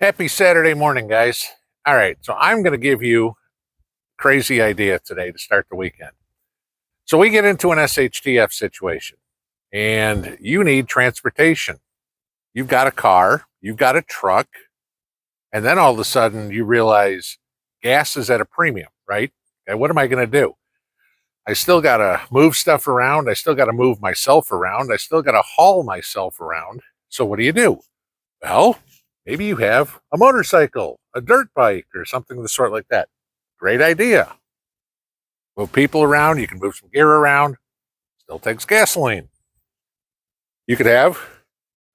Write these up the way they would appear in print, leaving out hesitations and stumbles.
Happy Saturday morning, guys. All right, so I'm going to give you a crazy idea today to start the weekend. So we get into an SHTF situation and you need transportation. You've got a car, you've got a truck, and then all of a sudden you realize gas is at a premium, right? Okay, what am I going to do? I still got to move stuff around. I still got to move myself around. I still got to haul myself around. So what do? Well, maybe you have a motorcycle, a dirt bike, or something of the sort like that. Great idea. Move people around. You can move some gear around. Still takes gasoline. You could have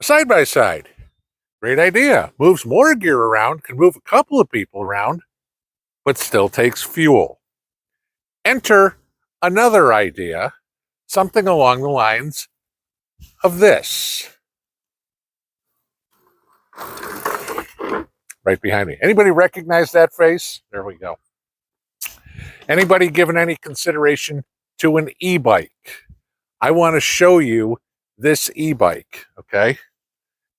a side by side. Great idea. Moves more gear around, can move a couple of people around, but still takes fuel. Enter another idea, something along the lines of this. Right behind me. Anybody recognize that face? There we go. Anybody given any consideration to an e-bike? I want to show you this e-bike, okay?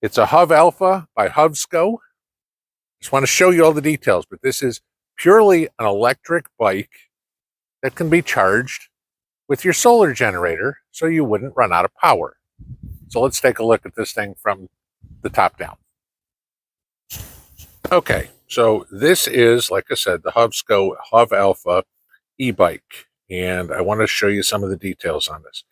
It's a Hov Alpha by Hovsco. Just want to show you all the details, but this is purely an electric bike that can be charged with your solar generator so you wouldn't run out of power. So let's take a look at this thing from the top down. Okay, so this is, like I said, the Hovsco Hov Alpha e-bike, and I want to show you some of the details on this.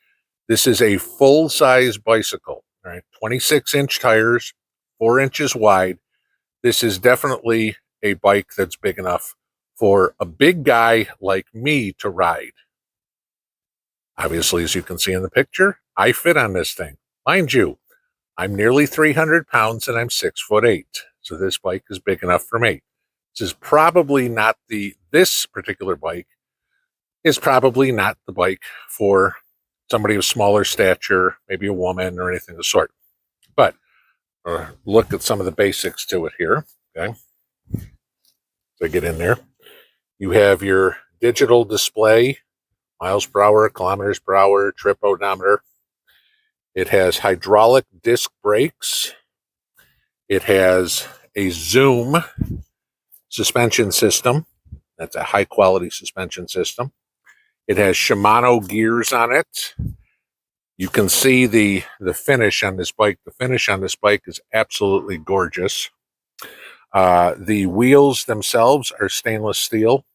This is a full-size bicycle, all right? 26-inch tires, 4 inches wide. This is definitely a bike that's big enough for a big guy like me to ride. Obviously, as you can see in the picture, I fit on this thing. Mind you, I'm nearly 300 pounds and I'm 6'8". So this bike is big enough for me. This is probably not this particular bike is probably not the bike for somebody of smaller stature, maybe a woman or anything of the sort. But look at some of the basics to it here. Okay. So get in there. You have your digital display, miles per hour, kilometers per hour, trip odometer. It has hydraulic disc brakes. It has a Zoom suspension system. That's a high quality suspension system. It has Shimano gears on it. You can see the finish on this bike. The finish on this bike is absolutely gorgeous. The wheels themselves are stainless steel.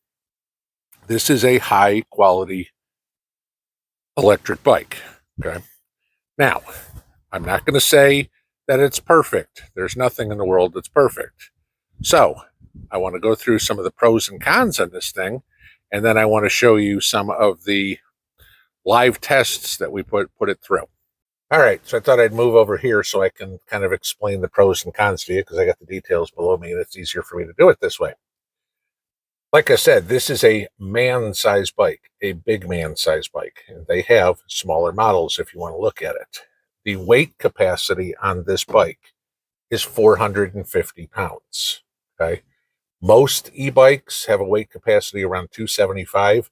This is a high quality electric bike. Okay. Now, I'm not going to say that it's perfect. There's nothing in the world that's perfect. So I want to go through some of the pros and cons on this thing, and then I want to show you some of the live tests that we put it through. All right, so I thought I'd move over here so I can kind of explain the pros and cons to you because I got the details below me and it's easier for me to do it this way. Like I said, this is a man-sized bike, a big man-sized bike. And they have smaller models if you want to look at it. The weight capacity on this bike is 450 pounds, okay? Most e-bikes have a weight capacity around 275,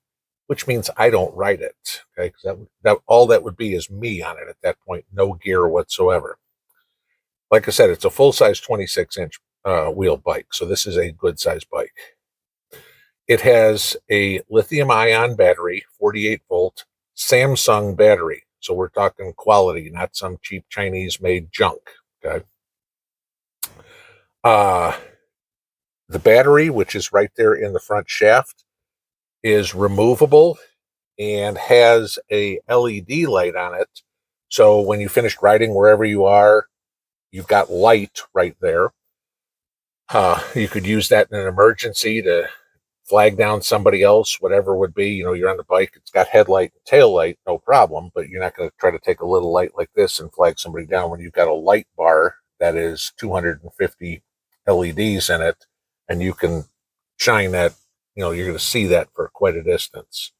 which means I don't ride it, okay? Because all that would be is me on it at that point, no gear whatsoever. Like I said, it's a full-size 26-inch wheel bike, so this is a good-sized bike. It has a lithium-ion battery, 48-volt, Samsung battery. So we're talking quality, not some cheap Chinese-made junk, okay? The battery, which is right there in the front shaft, is removable and has a LED light on it. So when you finished riding wherever you are, you've got light right there. You could use that in an emergency to flag down somebody else, whatever it would be. You know, you're on the bike, it's got headlight and tail light, no problem, but you're not going to try to take a little light like this and flag somebody down when you've got a light bar that is 250 LEDs in it, and you can shine that, you know, you're going to see that for quite a distance.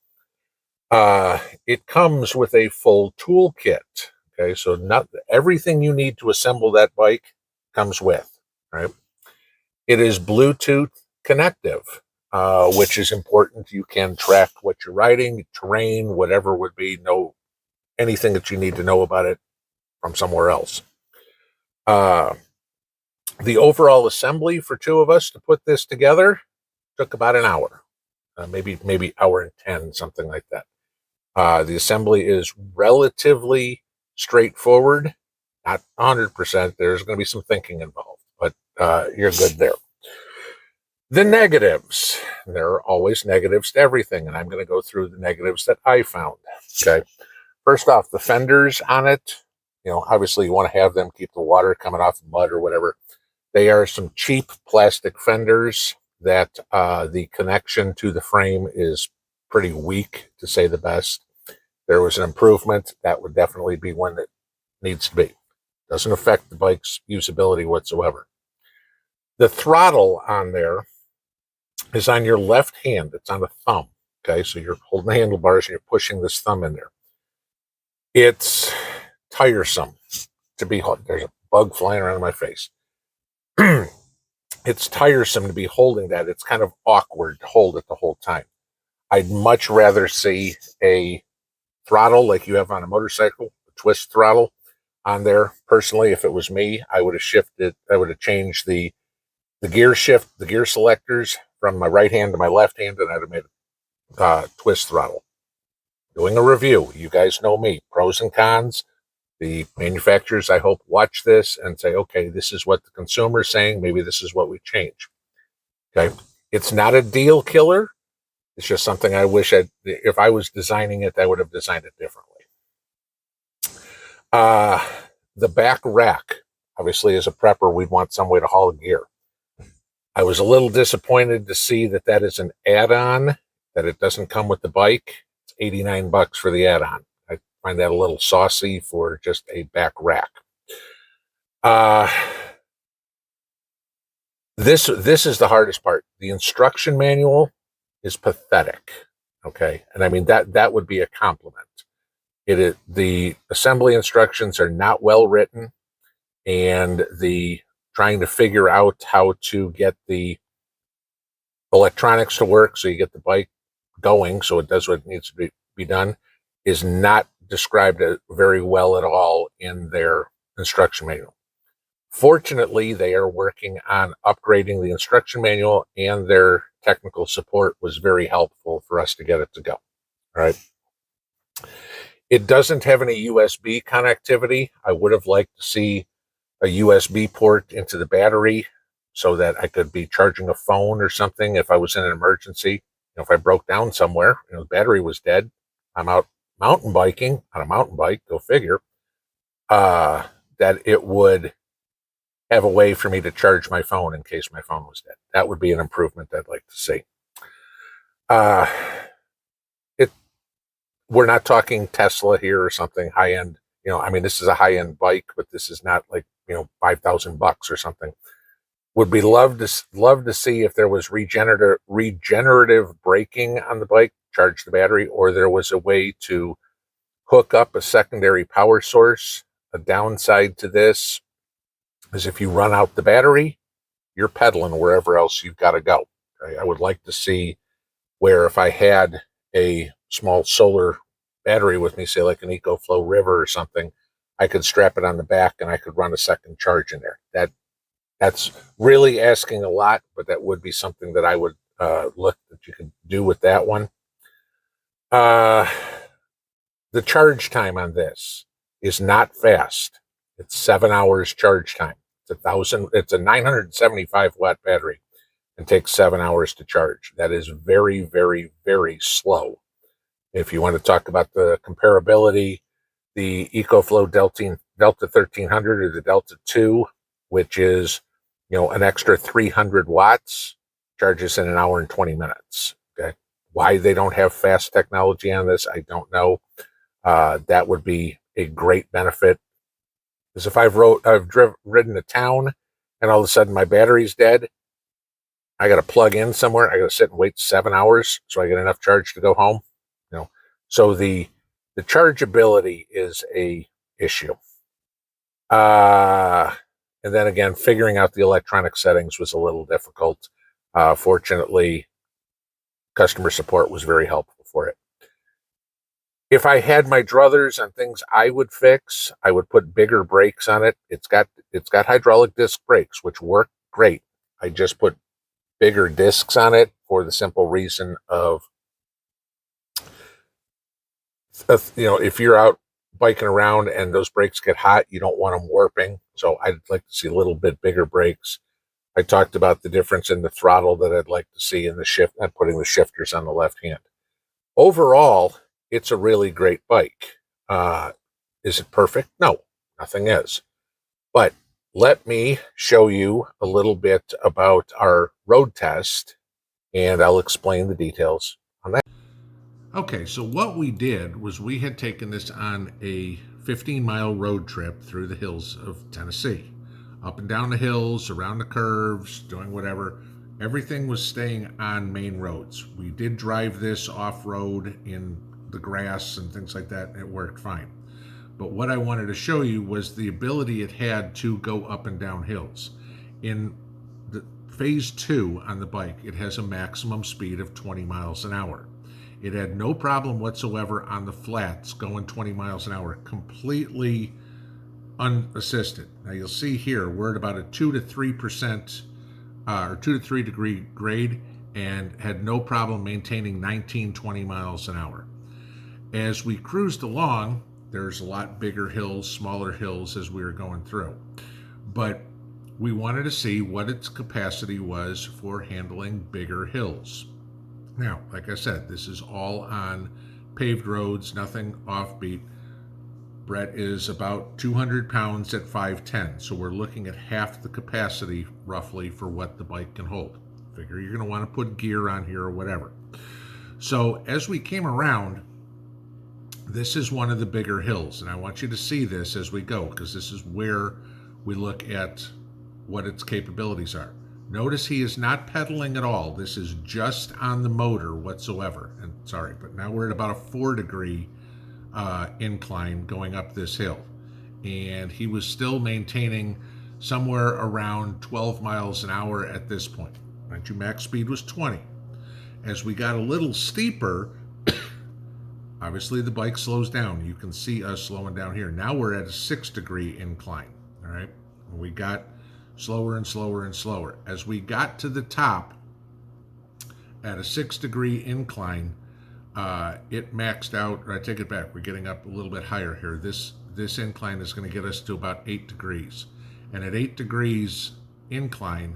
It comes with a full toolkit, okay? So not everything you need to assemble that bike comes with, right? It is Bluetooth connective. Which is important. You can track what you're riding, terrain, whatever would be, anything that you need to know about it from somewhere else. The The overall assembly for two of us to put this together took about an hour, maybe hour and 10, something like that. The assembly is relatively straightforward, not 100%. There's going to be some thinking involved, but you're good there. The negatives. There are always negatives to everything, and I'm going to go through the negatives that I found. Okay. First off, the fenders on it, obviously you want to have them keep the water coming off the mud or whatever. They are some cheap plastic fenders that the connection to the frame is pretty weak, to say the best. There was an improvement. That would definitely be one that needs to be. Doesn't affect the bike's usability whatsoever. The throttle on there is on your left hand. It's on the thumb. Okay, so you're holding the handlebars and you're pushing this thumb in there. It's tiresome to be. There's a bug flying around my face. It's tiresome to be holding that. It's kind of awkward to hold it the whole time. I'd much rather see a throttle like you have on a motorcycle, a twist throttle on there. Personally, if it was me, I would have changed the gear shift, the gear selectors from my right hand to my left hand, and I'd have made a twist throttle. Doing a review. You guys know me, pros and cons. The manufacturers, I hope, watch this and say, okay, this is what the consumer is saying. Maybe this is what we change. Okay. It's not a deal killer. It's just something I wish if I was designing it, I would have designed it differently. The back rack, obviously as a prepper, we'd want some way to haul gear. I was a little disappointed to see that is an add-on, that it doesn't come with the bike. It's $89 for the add-on. I find that a little saucy for just a back rack. This is the hardest part. The instruction manual is pathetic. Okay, and I mean that would be a compliment. The assembly instructions are not well written, and the trying to figure out how to get the electronics to work so you get the bike going so it does what it needs to be done is not described very well at all in their instruction manual. Fortunately, they are working on upgrading the instruction manual, and their technical support was very helpful for us to get it to go. All right. It doesn't have any USB connectivity. I would have liked to see a USB port into the battery so that I could be charging a phone or something if I was in an emergency. If I broke down somewhere, the battery was dead. I'm out mountain biking on a mountain bike, go figure, that it would have a way for me to charge my phone in case my phone was dead. That would be an improvement I'd like to see. We're not talking Tesla here or something high-end. This is a high-end bike, but this is not like, $5,000 or something. Would be love to see if there was regenerative braking on the bike, charge the battery, or there was a way to hook up a secondary power source. A downside to this is if you run out the battery, you're pedaling wherever else you've got to go. Okay? I would like to see where if I had a small solar battery with me, say like an EcoFlow River or something, I could strap it on the back and I could run a second charge in there. That's really asking a lot, but that would be something that I would look that you could do with that one. The charge time on this is not fast. It's 7 hours charge time. It's a 975 watt battery and takes 7 hours to charge. That is very, very, very slow. If you want to talk about the comparability, the EcoFlow Delta 1300 or the Delta 2, which is, an extra 300 watts, charges in an hour and 20 minutes. Okay. Why they don't have fast technology on this, I don't know. That would be a great benefit. Because if I've ridden to town and all of a sudden my battery's dead, I got to plug in somewhere. I got to sit and wait 7 hours so I get enough charge to go home. So the chargeability is a issue. And then again, figuring out the electronic settings was a little difficult. Fortunately, customer support was very helpful for it. If I had my druthers on things I would fix, I would put bigger brakes on it. It's got hydraulic disc brakes, which work great. I just put bigger discs on it for the simple reason of, if you're out biking around and those brakes get hot, you don't want them warping. So I'd like to see a little bit bigger brakes. I talked about the difference in the throttle that I'd like to see in the shift, not putting the shifters on the left hand. Overall, it's a really great bike. Is it perfect? No, nothing is. But let me show you a little bit about our road test, and I'll explain the details on that. Okay, so what we did was we had taken this on a 15-mile road trip through the hills of Tennessee, up and down the hills, around the curves, doing whatever. Everything was staying on main roads. We did drive this off-road in the grass and things like that, and it worked fine. But what I wanted to show you was the ability it had to go up and down hills. In the phase 2 on the bike, it has a maximum speed of 20 miles an hour. It had no problem whatsoever on the flats going 20 miles an hour, completely unassisted. Now you'll see here we're at about a 2 to 3% or 2 to 3 degree grade, and had no problem maintaining 19, 20 miles an hour. As we cruised along, there's a lot bigger hills, smaller hills as we were going through. But we wanted to see what its capacity was for handling bigger hills. Now, like I said, this is all on paved roads, nothing offbeat. Brett is about 200 pounds at 5'10", so we're looking at half the capacity roughly for what the bike can hold. Figure you're going to want to put gear on here or whatever. So as we came around, this is one of the bigger hills, and I want you to see this as we go, because this is where we look at what its capabilities are. Notice he is not pedaling at all. This is just on the motor whatsoever. And sorry, but now we're at about a 4-degree incline going up this hill. And he was still maintaining somewhere around 12 miles an hour at this point. Mind you, max speed was 20. As we got a little steeper, obviously the bike slows down. You can see us slowing down here. Now we're at a 6-degree incline, all right? We got slower and slower and slower. As we got to the top at a 6-degree incline, it maxed out, or I take it back, we're getting up a little bit higher here. This incline is going to get us to about 8 degrees. And at 8 degrees incline,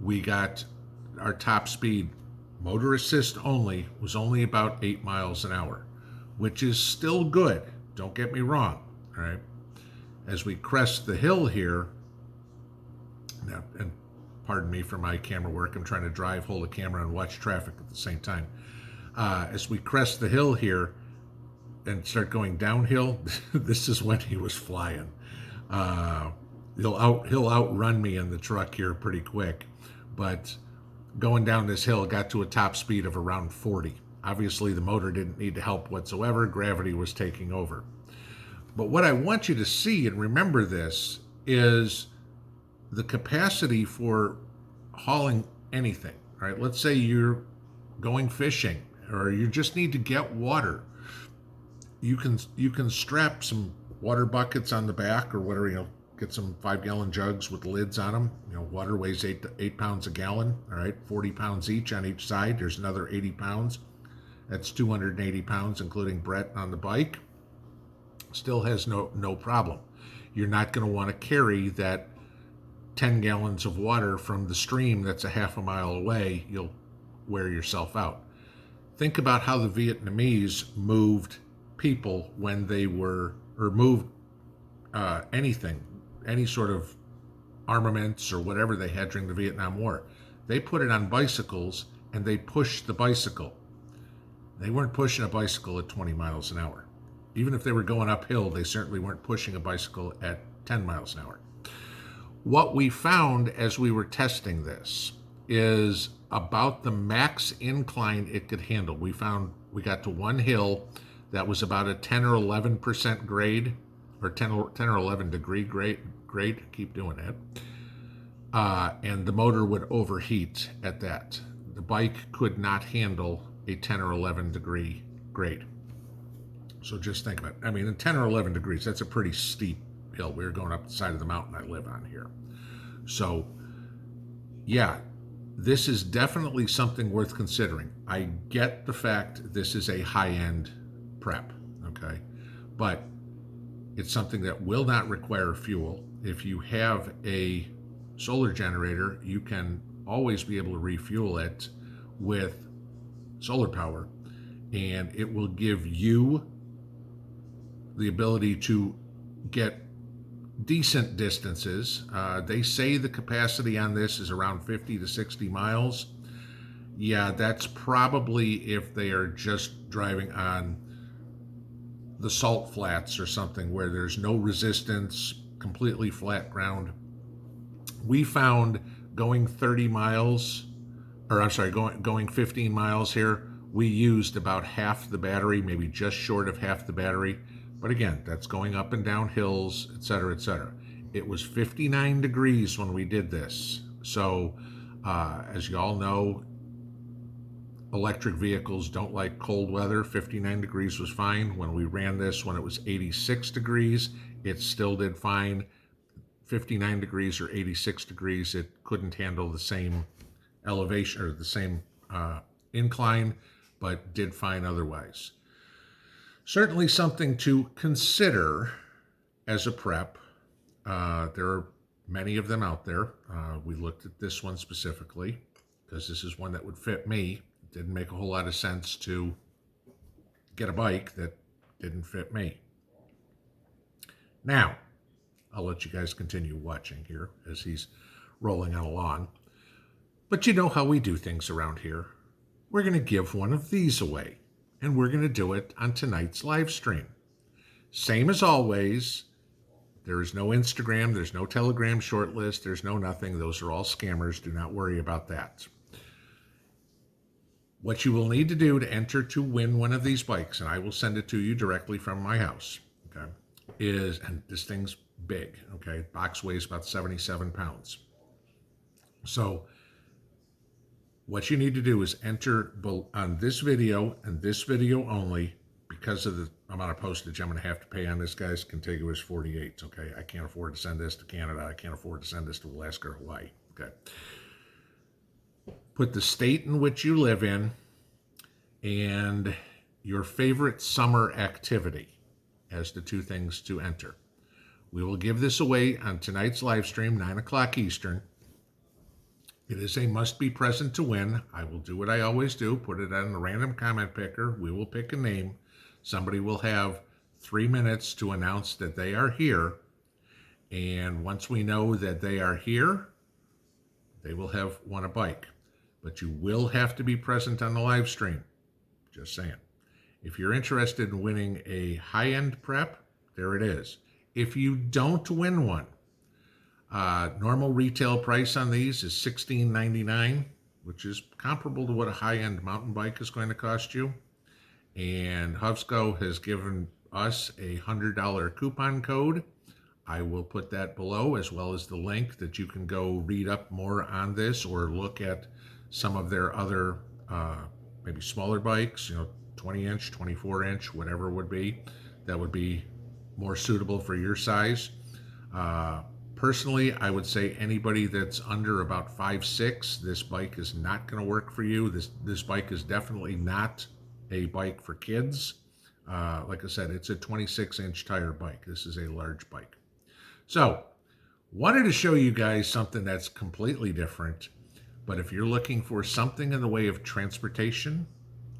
we got our top speed, motor assist only, was only about 8 miles an hour, which is still good. Don't get me wrong, all right? As we crest the hill here, now, and pardon me for my camera work, I'm trying to drive, hold a camera, and watch traffic at the same time. As we crest the hill here and start going downhill, this is when he was flying. He'll outrun me in the truck here pretty quick, but going down this hill got to a top speed of around 40. Obviously, the motor didn't need to help whatsoever. Gravity was taking over. But what I want you to see and remember this is the capacity for hauling anything. All right, let's say you're going fishing or you just need to get water. You can strap some water buckets on the back or whatever, get some 5-gallon jugs with lids on them. Water weighs 8 pounds a gallon, all right, 40 pounds each on each side. There's another 80 pounds. That's 280 pounds, including Brett on the bike. Still has no problem. You're not going to want to carry that 10 gallons of water from the stream that's a half a mile away. You'll wear yourself out. Think about how the Vietnamese moved people when they were, or moved anything, any sort of armaments or whatever they had during the Vietnam War. They put it on bicycles and they pushed the bicycle. They weren't pushing a bicycle at 20 miles an hour. Even if they were going uphill, they certainly weren't pushing a bicycle at 10 miles an hour. What we found as we were testing this is about the max incline it could handle. We got to one hill that was about a 10 or 11% grade, or 10 or 11 degree grade. Keep doing that. And the motor would overheat at that. The bike could not handle a 10 or 11 degree grade. So just think of it. I mean, in 10 or 11 degrees, that's a pretty steep hill. We were going up the side of the mountain I live on here. So, yeah, this is definitely something worth considering. I get the fact this is a high-end prep, okay? But it's something that will not require fuel. If you have a solar generator, you can always be able to refuel it with solar power, and it will give you the ability to get decent distances. They say the capacity on this is around 50 to 60 miles. Yeah, that's probably if they are just driving on the salt flats or something where there's no resistance, completely flat ground. We found going 30 miles, or I'm sorry, going 15 miles here, we used about half the battery, maybe just short of half the battery. But again, that's going up and down hills, et cetera, et cetera. It was 59 degrees when we did this. So, as you all know, electric vehicles don't like cold weather. 59 degrees was fine. When we ran this, when it was 86 degrees, it still did fine. 59 degrees or 86 degrees, it couldn't handle the same elevation or the same incline, but did fine otherwise. Certainly something to consider as a prep. There are many of them out there. We looked at this one specifically because this is one that would fit me. It didn't make a whole lot of sense to get a bike that didn't fit me. Now, I'll let you guys continue watching here as he's rolling on along. But you know how we do things around here. We're going to give one of these away, and we're going to do it on tonight's live stream. Same as always, there is no Instagram, there's no Telegram shortlist, there's no nothing. Those are all scammers. Do not worry about that. What you will need to do to enter to win one of these bikes, and I will send it to you directly from my house, okay, is, and this thing's big, okay, box weighs about 77 pounds. So what you need to do is enter on this video and this video only. Because of the amount of postage I'm going to have to pay on this, guy's contiguous 48. Okay, I can't afford to send this to Canada. I can't afford to send this to Alaska or Hawaii. Okay. Put the state in which you live in and your favorite summer activity as the two things to enter. We will give this away on tonight's live stream, 9 o'clock Eastern. It is a must be present to win. I will do what I always do, put it on a random comment picker. We will pick a name. Somebody will have 3 minutes to announce that they are here. And once we know that they are here, they will have won a bike. But you will have to be present on the live stream. Just saying. If you're interested in winning a high-end prep, there it is. If you don't win one, normal retail price on these is $16.99, which is comparable to what a high-end mountain bike is going to cost you. And Hovsco has given us a $100 coupon code. I will put that below, as well as the link that you can go read up more on this or look at some of their other maybe smaller bikes, 20-inch, 24-inch, whatever it would be. That would be more suitable for your size. Personally, I would say anybody that's under about 5'6", this bike is not going to work for you. This bike is definitely not a bike for kids. Like I said, it's a 26-inch tire bike. This is a large bike. So, wanted to show you guys something that's completely different. But if you're looking for something in the way of transportation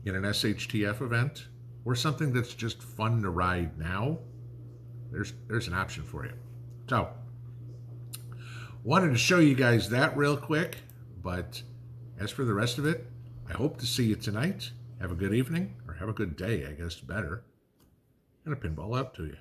in an SHTF event, or something that's just fun to ride now, there's an option for you. So, wanted to show you guys that real quick. But as for the rest of it, I hope to see you tonight. Have a good evening, or have a good day, I guess better, and a pinball out to you.